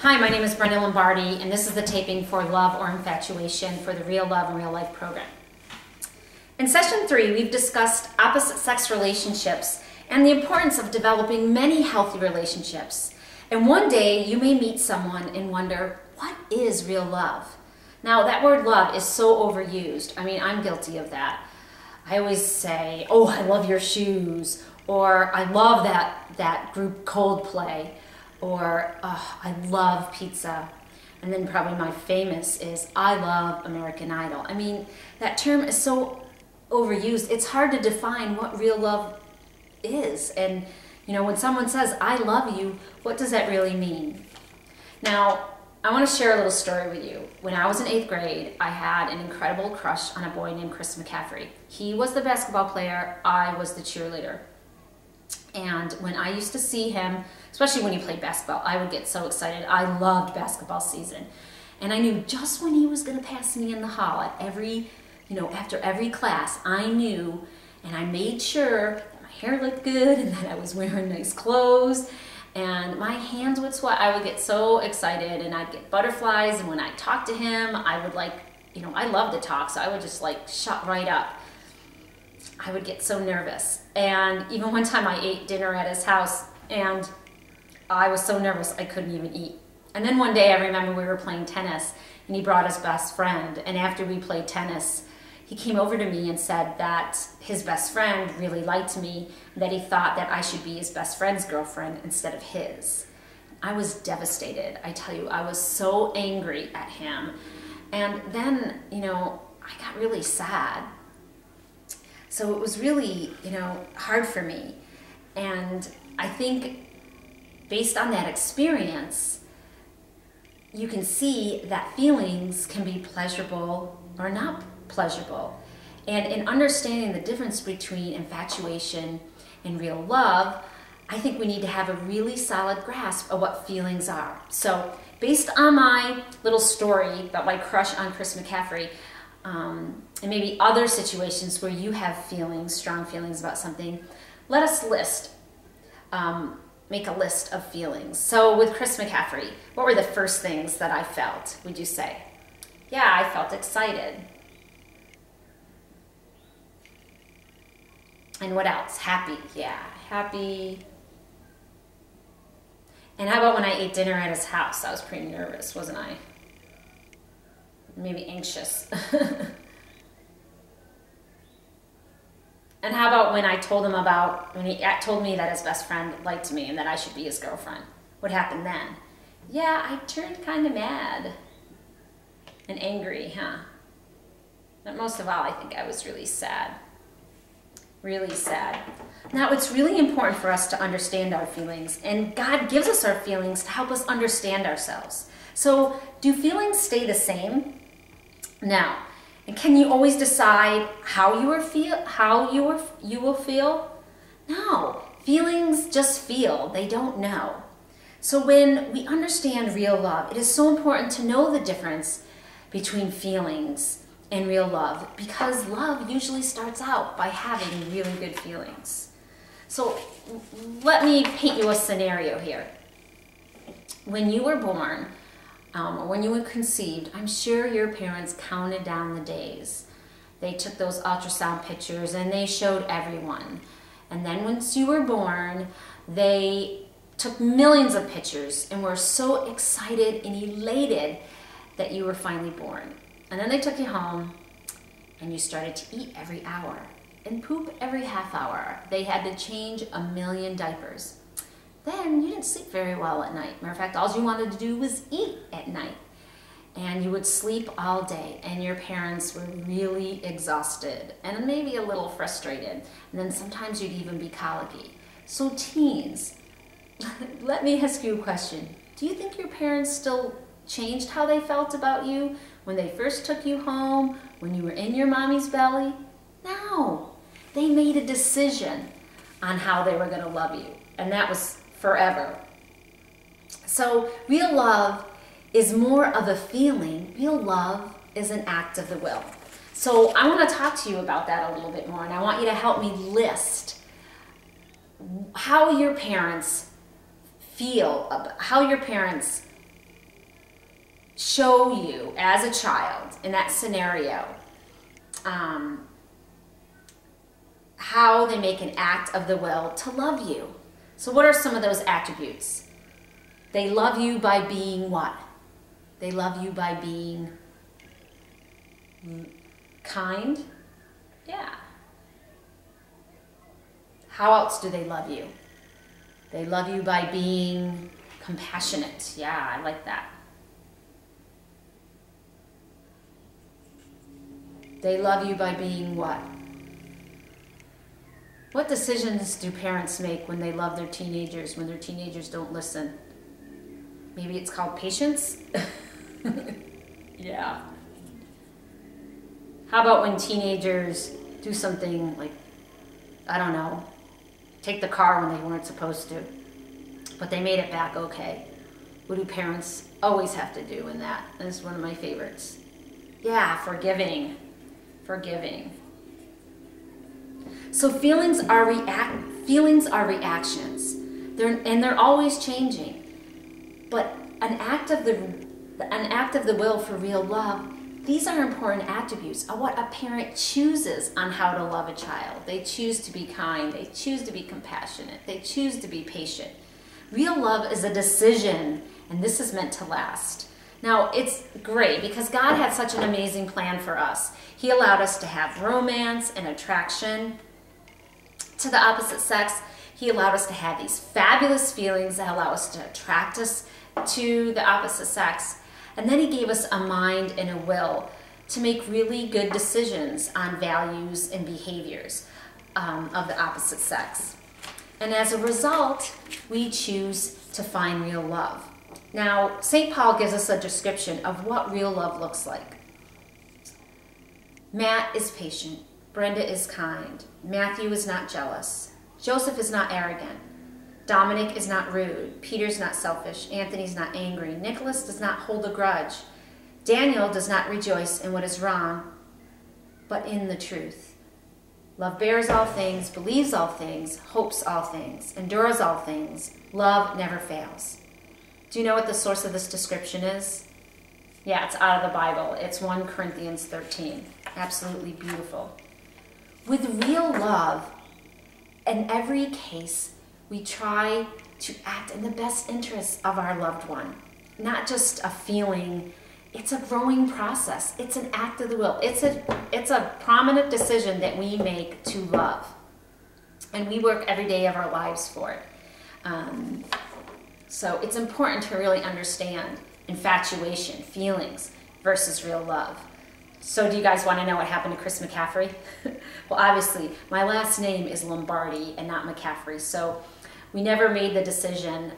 Hi, my name is Brenda Lombardi, and this is the taping for Love or Infatuation for the Real Love and Real Life program. In session 3, we've discussed opposite sex relationships and the importance of developing many healthy relationships. And one day you may meet someone and wonder, what is real love? Now, that word love is so overused. I mean, I'm guilty of that. I always say, oh, I love your shoes, or I love that group Coldplay, or oh, I love pizza. And then probably my famous is, I love American Idol. I mean, that term is so overused, it's hard to define what real love is. And you know, when someone says, I love you, what does that really mean? Now, I want to share a little story with you. When I was in 8th grade, I had an incredible crush on a boy named Chris McCaffrey. He was the basketball player, I was the cheerleader. And when I used to see him, especially when he played basketball, I would get so excited. I loved basketball season. And I knew just when he was going to pass me in the hall at every, after every class, I knew, and I made sure that my hair looked good and that I was wearing nice clothes and my hands would sweat. I would get so excited and I'd get butterflies, and when I talked to him, I would I love to talk, so I would just shut right up. I would get so nervous. And even one time I ate dinner at his house and I was so nervous I couldn't even eat. And then one day I remember we were playing tennis and he brought his best friend, and after we played tennis, he came over to me and said that his best friend really liked me, and that he thought that I should be his best friend's girlfriend instead of his. I was devastated. I tell you, I was so angry at him. And then, I got really sad. So it was really, hard for me. And I think based on that experience, you can see that feelings can be pleasurable or not pleasurable. And in understanding the difference between infatuation and real love, I think we need to have a really solid grasp of what feelings are. So based on my little story about my crush on Chris McCaffrey, and maybe other situations where you have feelings, strong feelings about something, let us make a list of feelings. So with Chris McCaffrey, what were the first things that I felt, would you say? Yeah, I felt excited. And what else? Happy. Yeah, happy. And how about when I ate dinner at his house? I was pretty nervous, wasn't I? Maybe anxious. And how about when I told him when he told me that his best friend liked me and that I should be his girlfriend? What happened then? Yeah, I turned kind of mad and angry, huh? But most of all, I think I was really sad. Really sad. Now, it's really important for us to understand our feelings, and God gives us our feelings to help us understand ourselves. So, do feelings stay the same? No. And can you always decide how you will feel? No. Feelings just feel. They don't know. So when we understand real love, it is so important to know the difference between feelings and real love, because love usually starts out by having really good feelings. So let me paint you a scenario here. When you were born, or when you were conceived, I'm sure your parents counted down the days. They took those ultrasound pictures and they showed everyone. And then once you were born, they took millions of pictures and were so excited and elated that you were finally born. And then they took you home and you started to eat every hour and poop every half hour. They had to change 1 million diapers. Then you didn't sleep very well at night. Matter of fact, all you wanted to do was eat at night. And you would sleep all day, and your parents were really exhausted and maybe a little frustrated. And then sometimes you'd even be colicky. So teens, let me ask you a question. Do you think your parents still changed how they felt about you when they first took you home, when you were in your mommy's belly? No. They made a decision on how they were going to love you, and that was forever. So real love is more of a feeling. Real love is an act of the will. So I want to talk to you about that a little bit more, and I want you to help me list how your parents feel, how your parents show you as a child in that scenario how they make an act of the will to love you. So what are some of those attributes? They love you by being what? They love you by being kind. Yeah. How else do they love you? They love you by being compassionate. Yeah, I like that. They love you by being what? What decisions do parents make when they love their teenagers, when their teenagers don't listen? Maybe it's called patience? Yeah. How about when teenagers do something like, I don't know, take the car when they weren't supposed to, but they made it back okay? What do parents always have to do in that? That's one of my favorites. Yeah, forgiving. Forgiving. So feelings are reactions. They're always changing. But an act of the will for real love, these are important attributes of what a parent chooses on how to love a child. They choose to be kind. They choose to be compassionate. They choose to be patient. Real love is a decision, and this is meant to last. Now, it's great because God had such an amazing plan for us. He allowed us to have romance and attraction to the opposite sex. He allowed us to have these fabulous feelings that allow us to attract us to the opposite sex. And then he gave us a mind and a will to make really good decisions on values and behaviors of the opposite sex. And as a result, we choose to find real love. Now, St. Paul gives us a description of what real love looks like. Matt is patient. Brenda is kind. Matthew is not jealous. Joseph is not arrogant. Dominic is not rude. Peter's not selfish. Anthony's not angry. Nicholas does not hold a grudge. Daniel does not rejoice in what is wrong, but in the truth. Love bears all things, believes all things, hopes all things, endures all things. Love never fails. Do you know what the source of this description is? Yeah, it's out of the Bible. It's 1 Corinthians 13. Absolutely beautiful. With real love, in every case, we try to act in the best interests of our loved one. Not just a feeling. It's a growing process. It's an act of the will. It's a prominent decision that we make to love. And we work every day of our lives for it. So it's important to really understand infatuation, feelings, versus real love. So do you guys want to know what happened to Chris McCaffrey? Well, obviously, my last name is Lombardi and not McCaffrey. So we never made the decision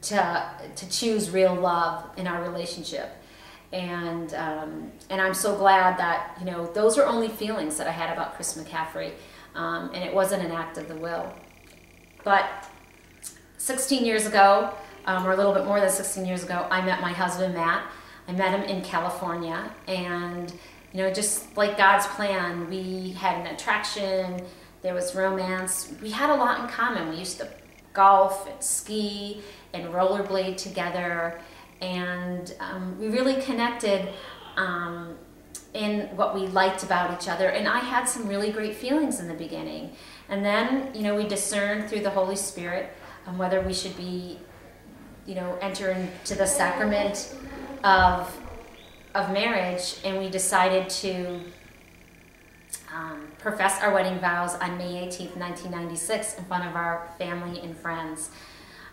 to choose real love in our relationship. And I'm so glad that, you know, those were only feelings that I had about Chris McCaffrey. And it wasn't an act of the will. But 16 years ago, or a little bit more than 16 years ago, I met my husband, Matt. I met him in California, and, you know, just like God's plan, we had an attraction, there was romance, we had a lot in common. We used to golf and ski and rollerblade together, and we really connected in what we liked about each other, and I had some really great feelings in the beginning. And then, you know, we discerned through the Holy Spirit whether we should be, you know, enter into the sacrament of marriage, and we decided to profess our wedding vows on May 18th, 1996 in front of our family and friends.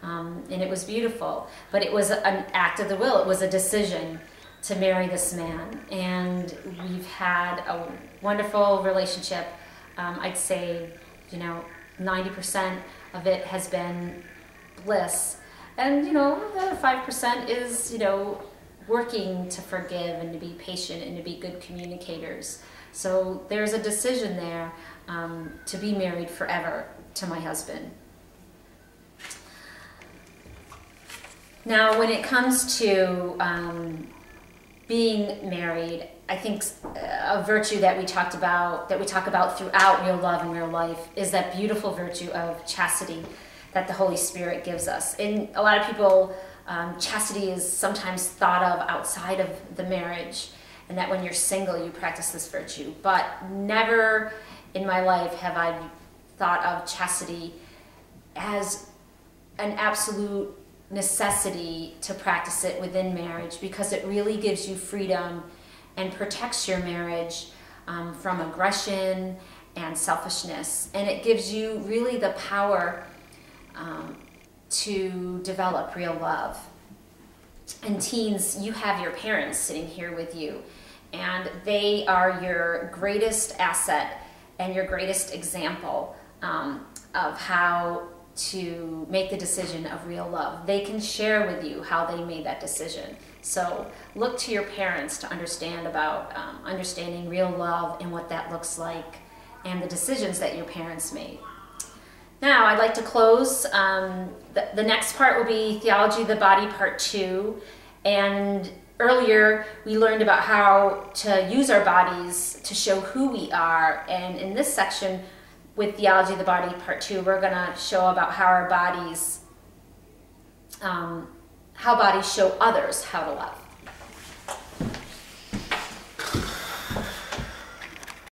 And it was beautiful, but it was an act of the will. It was a decision to marry this man, and we've had a wonderful relationship. I'd say, you know, 90% of it has been bliss, and, you know, the other 5% is, you know, working to forgive and to be patient and to be good communicators. So there's a decision there to be married forever to my husband. Now, when it comes to being married, I think a virtue that we talk about throughout real love and real life is that beautiful virtue of chastity that the Holy Spirit gives us. And a lot of people Chastity is sometimes thought of outside of the marriage, and that when you're single, you practice this virtue. But never in my life have I thought of chastity as an absolute necessity to practice it within marriage, because it really gives you freedom and protects your marriage from aggression and selfishness. And it gives you really the power to develop real love. And teens, you have your parents sitting here with you, and they are your greatest asset and your greatest example of how to make the decision of real love. They can share with you how they made that decision. So look to your parents to understand about understanding real love and what that looks like, and the decisions that your parents made. Now, I'd like to close. The next part will be Theology of the Body, Part 2. And earlier, we learned about how to use our bodies to show who we are. And in this section, with Theology of the Body, Part 2, we're going to show about how our bodies, how bodies show others how to love.